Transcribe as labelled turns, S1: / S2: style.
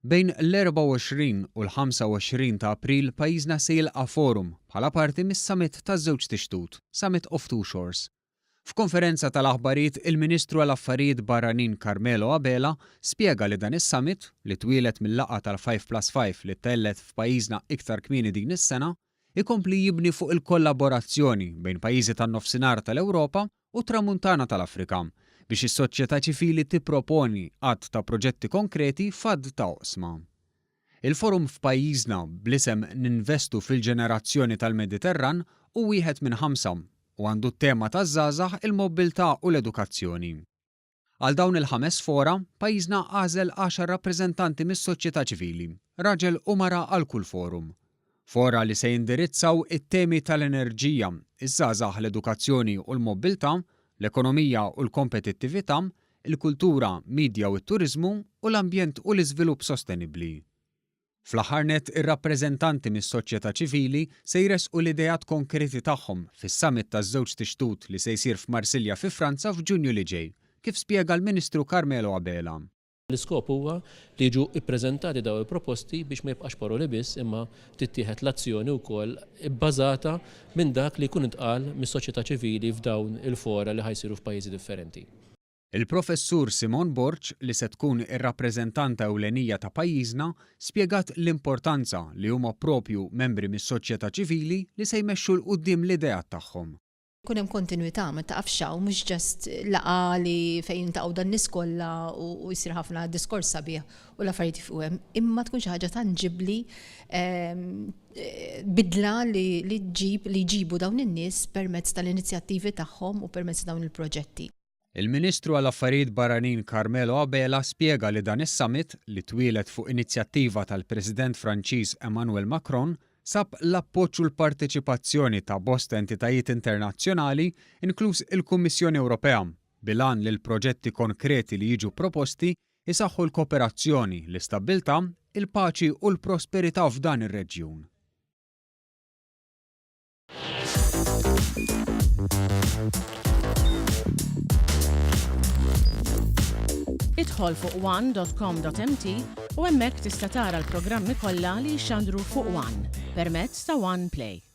S1: Bejn l-24 u l-25 ta' April pajjiżna se jilqa' forum bħala parti mis-Summit taż-żewġ tixtut, Summit of Two Shores. F'konferenza tal-aħbarijiet il-Ministru għall-Affarijiet Barranin Carmelo Abela spjega li dan is-summit li twieled mill-laqgħa tal-5+5 li tellet f'pajjiżna iktar kmieni din is-sena ikompli jibni fuq il-kollaborazzjoni bejn pajjiżi tan-nofsinhar tal-Ewropa u tramuntana tal-Afrika biex is-soċjetà ċivili tipproponi għadd ta' proġetti konkreti f'għadd ta' oqsma. Il-forum f'pajjiżna bl-isem Ninvestu fil-ġenerazzjoni tal-Mediterran u wieħed minn 5 u għandu t-tema taż-żgħażagħ il-mobilità u l-edukazzjoni. Għal dawn il-5 fora, pajjiżna għażel 10 rappreżentanti mis-soċjetà ċivili, raġel u mara għal kull forum. Fora li se jindirizzaw it-temi tal-enerġija, iż-żgħażagħ l-edukazzjoni u l-mobilità, l-ekonomija u l-kompetittività, il-kultura, midja u t-turiżmu u l-ambjent u l-iżvilupp sostenibbli. Fl-aħħar nett ir-rappreżentanti mis-soċjetà ċivili se jresqu l-idejat konkreti tagħhom fis-summit taż-żewġ tixtut li se jsir f'Marsilja fi Franza f'Ġunju li ġej, kif spjega l-Ministru Carmelo Abela.
S2: L-iskop huwa li jiġu ippreżentati daw il-proposti biex ma jibqax paroli biss imma tittieħed l-azzjoni wkoll bbażata minn dak li jkun intqal mis-soċjetà ċivili f'dawn il-fora li ħajsiru f'pajjiżi differenti.
S1: Il-professur Simon Borċ li se tkun ir-rappreżentanta ewlenija ta' pajjiżna spjegat l-importanza li huma propju membri mis-soċjetà ċivili li se jmexxu l quddiem l-idejat tagħhom.
S3: Kun hemm kontinwità ma taqafxaw mhux ġast laqa li fejn taqgħu dan nies kollha u jsir ħafna diskors sabiħ u l-affarijiet jifqu hemm, imma tkun xi ħaġa tanġibbli bidla li jġibu dawn in-nies permezz tal-inizjattivi tagħhom u permezz dawn il-proġetti.
S1: Il-Ministru għall-Affarijiet Barranin Carmelo Abela spjega li dan is-summit li twieled fuq inizjattiva tal-President Franċiż Emmanuel Macron sab l-appoġġ u l-parteċipazzjoni ta' bosta entitajiet internazzjonali, inkluż il-Kummissjoni Ewropea, bilan li l-proġetti konkreti li jiġu proposti isaħħu l-kooperazzjoni, l-istabbiltà, il-paċi u l-prosperità f'dan ir-reġjun.
S4: Idħol fuq one.com.mt u hemmhekk tista' tara l-programmi kollha li jxandru fuq One permezz ta' One Play.